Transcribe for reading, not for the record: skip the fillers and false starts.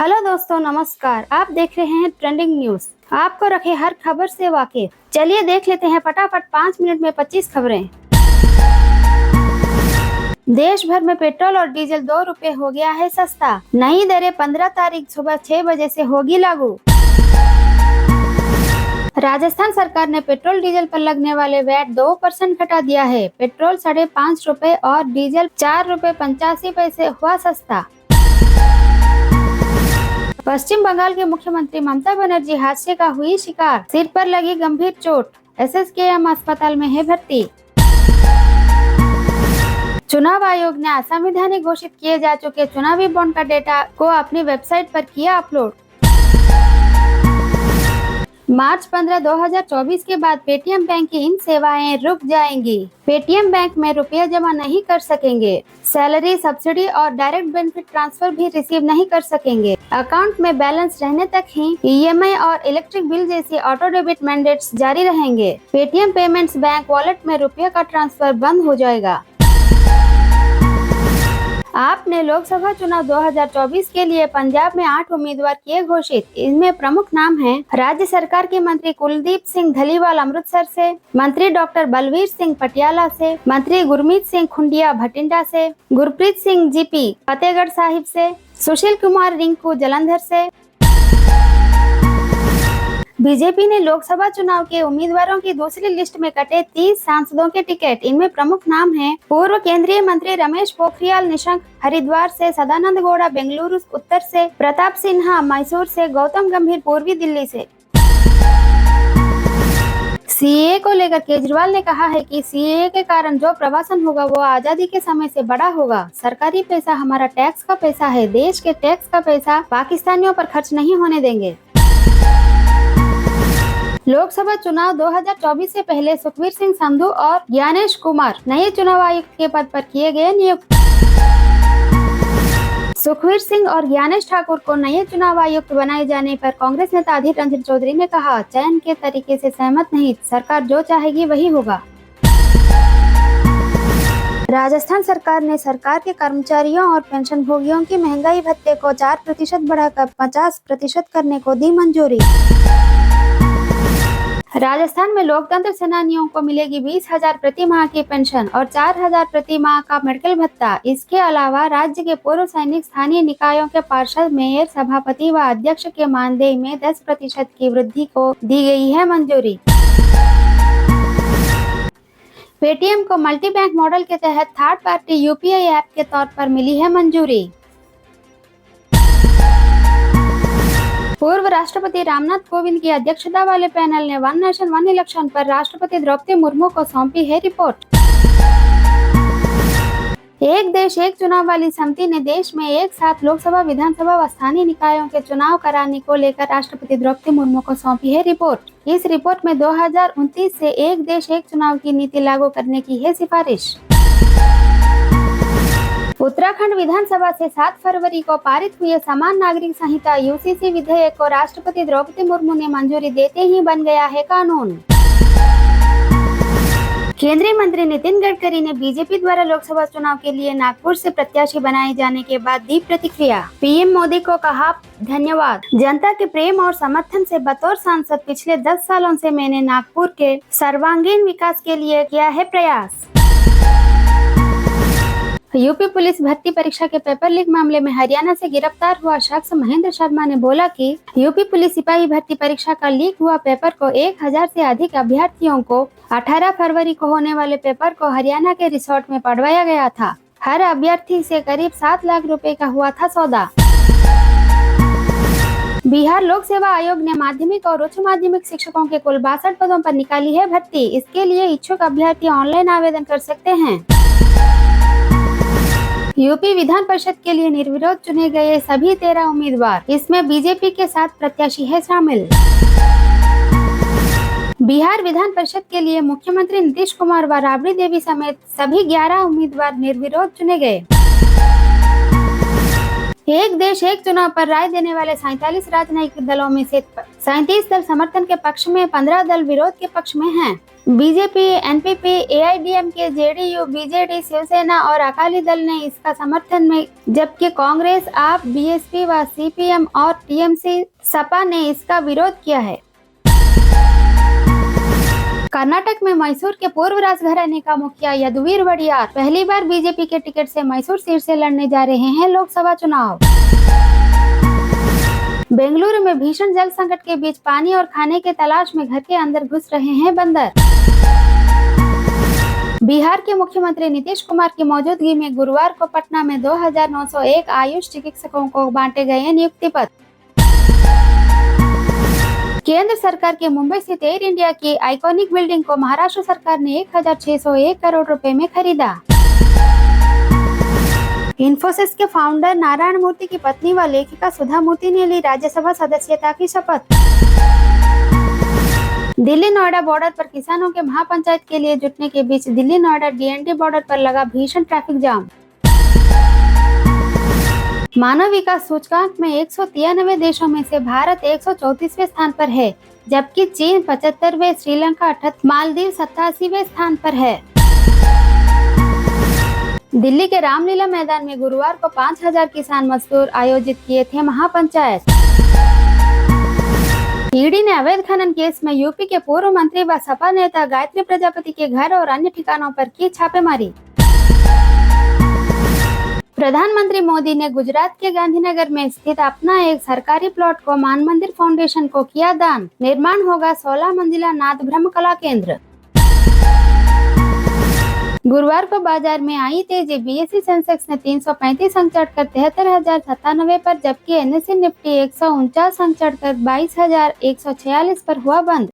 Hello दोस्तों, नमस्कार। आप देख रहे हैं ट्रेंडिंग न्यूज। आपको रखे हर खबर से वाकिफ। चलिए देख लेते हैं फटाफट 5 मिनट में 25 खबरें। देश भर में पेट्रोल और डीजल 2 रुपए हो गया है सस्ता। नई दरें 15 तारीख सुबह 6 बजे से होगी लागू। राजस्थान सरकार ने पेट्रोल डीजल पर लगने वाले वैट 2% घटा दिया है। पेट्रोल 5.5 रुपए और डीजल 4.85 रुपए हुआ सस्ता। पश्चिम बंगाल के मुख्यमंत्री ममता बनर्जी हादसे का हुई शिकार। सिर पर लगी गंभीर चोट। एसएसकेएम अस्पताल में है भर्ती। चुनाव आयोग ने असंवैधानिक घोषित किए जा चुके चुनावी बॉन्ड का डेटा को अपनी वेबसाइट पर किया अपलोड। मार्च 15, 2024 के बाद पेटीएम बैंक की इन सेवाएं रुक जाएंगी। पेटीएम बैंक में रुपया जमा नहीं कर सकेंगे। सैलरी, सब्सिडी और डायरेक्ट बेनिफिट ट्रांसफर भी रिसीव नहीं कर सकेंगे। अकाउंट में बैलेंस रहने तक ही ईएमआई और इलेक्ट्रिक बिल जैसी ऑटो डेबिट मैंडेट्स जारी रहेंगे। पेटीएम पेमेंट्स बैंक वॉलेट में रुपया का ट्रांसफर बंद हो जाएगा। आपने लोकसभा चुनाव 2024 के लिए पंजाब में 8 उम्मीदवार किए घोषित। इनमें प्रमुख नाम हैं राज्य सरकार के मंत्री कुलदीप सिंह धलीवाल अमृतसर से, मंत्री डॉक्टर बलवीर सिंह पटियाला से, मंत्री गुरमीत सिंह खुंडिया भटिंडा से, गुरप्रीत सिंह जीपी फतेहगढ़ साहिब से, सुशील कुमार रिंकू जालंधर से। बीजेपी ने लोकसभा चुनाव के उम्मीदवारों की दूसरी लिस्ट में कटे 30 सांसदों के टिकट। इनमें प्रमुख नाम हैं पूर्व केंद्रीय मंत्री रमेश पोखरियाल निशंक हरिद्वार से, सदानंद गौड़ा बेंगलुरु उत्तर से, प्रताप सिन्हा मैसूर से, गौतम गंभीर पूर्वी दिल्ली से। सीएए को लेकर केजरीवाल ने कहा है कि सीएए के कारण जो प्रवासन होगा वो आजादी के समय से बड़ा होगा। सरकारी पैसा हमारा टैक्स का पैसा है। देश के टैक्स का पैसा पाकिस्तानियों पर खर्च नहीं होने देंगे। लोकसभा चुनाव 2024 से पहले सुखबीर सिंह संधू और ज्ञानेश कुमार नए चुनाव आयुक्त के पद पर किए गए नियुक्त। सुखबीर सिंह और ज्ञानेश ठाकुर को नए चुनाव आयुक्त बनाए जाने पर कांग्रेस नेता अधीर रंजन चौधरी ने कहा, चयन के तरीके से सहमत नहीं, सरकार जो चाहेगी वही होगा। राजस्थान सरकार ने सरकार के कर्मचारियों और पेंशनभोगियों की महंगाई भत्ते को 4% बढ़ाकर 50% करने को दी मंजूरी। राजस्थान में लोकतंत्र सेनानियों को मिलेगी 20,000 प्रति माह की पेंशन और 4,000 प्रति माह का मेडिकल भत्ता। इसके अलावा राज्य के पूर्व सैनिक स्थानीय निकायों के पार्षद, मेयर, सभापति व अध्यक्ष के मानदेय में 10% की वृद्धि को दी गई है मंजूरी। पेटीएम को मल्टी बैंक मॉडल के तहत थर्ड पार्टी यूपीआई ऐप के तौर पर मिली है मंजूरी। पूर्व राष्ट्रपति रामनाथ कोविंद की अध्यक्षता वाले पैनल ने वन नेशन वन इलेक्शन पर राष्ट्रपति द्रौपदी मुर्मू को सौंपी है रिपोर्ट। एक देश एक चुनाव वाली समिति ने देश में एक साथ लोकसभा, विधानसभा व स्थानीय निकायों के चुनाव कराने को लेकर राष्ट्रपति द्रौपदी मुर्मू को सौंपी है रिपोर्ट। इस रिपोर्ट में 2029 से एक देश एक चुनाव की नीति लागू करने की है सिफारिश। उत्तराखंड विधानसभा से 7 फरवरी को पारित हुए समान नागरिक संहिता यूसीसी विधेयक को राष्ट्रपति द्रौपदी मुर्मू ने मंजूरी देते ही बन गया है कानून। केंद्रीय मंत्री नितिन गडकरी ने बीजेपी द्वारा लोकसभा चुनाव के लिए नागपुर से प्रत्याशी बनाए जाने के बाद दी प्रतिक्रिया। पीएम मोदी को कहा धन्यवाद। जनता के प्रेम और समर्थन से बतौर सांसद पिछले 10 सालों से मैंने नागपुर के सर्वांगीण विकास के लिए किया है प्रयास। यूपी पुलिस भर्ती परीक्षा के पेपर लीक मामले में हरियाणा से गिरफ्तार हुआ शख्स महेंद्र शर्मा ने बोला कि यूपी पुलिस सिपाही भर्ती परीक्षा का लीक हुआ पेपर को 1000 से अधिक अभ्यर्थियों को 18 फरवरी को होने वाले पेपर को हरियाणा के रिसोर्ट में पढ़वाया गया था। हर अभ्यर्थी से करीब 7 लाख रुपए का हुआ था सौदा। बिहार लोक सेवा आयोग ने माध्यमिक और उच्च माध्यमिक शिक्षकों के कुल 62 पदों पर निकाली है भर्ती। इसके लिए इच्छुक अभ्यर्थी ऑनलाइन आवेदन कर सकते हैं। यूपी विधान परिषद के लिए निर्विरोध चुने गए सभी 13 उम्मीदवार, इसमें बीजेपी के 7 प्रत्याशी है शामिल। बिहार विधान परिषद के लिए मुख्यमंत्री नीतीश कुमार व राबड़ी देवी समेत सभी 11 उम्मीदवार निर्विरोध चुने गए। एक देश एक चुनाव पर राय देने वाले 47 राजनीतिक दलों में से 37 दल समर्थन के पक्ष में, 15 दल विरोध के पक्ष में हैं। BJP, NPP, AIADMK, JDU, BJD, Shiv Sena और अकाली दल ने इसका समर्थन में, जबकि कांग्रेस, आप, बीएसपी व सीपीएम और टीएमसी, सपा ने इसका विरोध किया है। कर्नाटक में मैसूर के पूर्व राजघराने का मुखिया यदुवीर वडियार पहली बार बीजेपी के टिकट से मैसूर सीट से लड़ने जा रहे हैं लोकसभा चुनाव। बेंगलुरु में भीषण जल संकट के बीच पानी और खाने के तलाश में घर के अंदर घुस रहे हैं बंदर। बिहार के मुख्यमंत्री नीतीश कुमार की मौजूदगी में गुरुवार को पटना में 2901 आयुष चिकित्सकों को बांटे गए नियुक्ति पत्र। केंद्र सरकार के मुंबई स्थित एयर इंडिया की आइकॉनिक बिल्डिंग को महाराष्ट्र सरकार ने 1601 करोड़ रुपए में खरीदा। इन्फोसिस के फाउंडर नारायण मूर्ति की पत्नी व लेखिका सुधा मूर्ति ने ली राज्यसभा सदस्यता की शपथ। दिल्ली नोएडा बॉर्डर पर किसानों के महापंचायत के लिए जुटने के बीच दिल्ली नोएडा डीएनडी बॉर्डर पर लगा भीषण ट्रैफिक जाम। मानव विकास सूचकांक में 193 देशों में से भारत 134वें स्थान पर है, जबकि चीन 75वें, श्रीलंका 78, मालदीव 87वें स्थान पर है। दिल्ली के रामलीला मैदान में गुरुवार को 5000 किसान मजदूर आयोजित किए थे महापंचायत। ईडी ने अवैध खनन केस में यूपी के पूर्व मंत्री व सपा नेता गायत्री प्रजापति के घर और अन्य ठिकानों पर की छापेमारी। प्रधानमंत्री मोदी ने गुजरात के गांधीनगर में स्थित अपना एक सरकारी प्लॉट को मान मंदिर फाउंडेशन को किया दान। निर्माण होगा 16 मंजिला नाथ ब्रह्म कला केंद्र। गुरुवार को बाजार में आई तेजी, बीएसई सेंसेक्स ने 335 अंक चढ़कर 73,097 पर, जबकि एनएसई निफ्टी 149 अंक चढ़कर 22,146 पर हुआ बंद।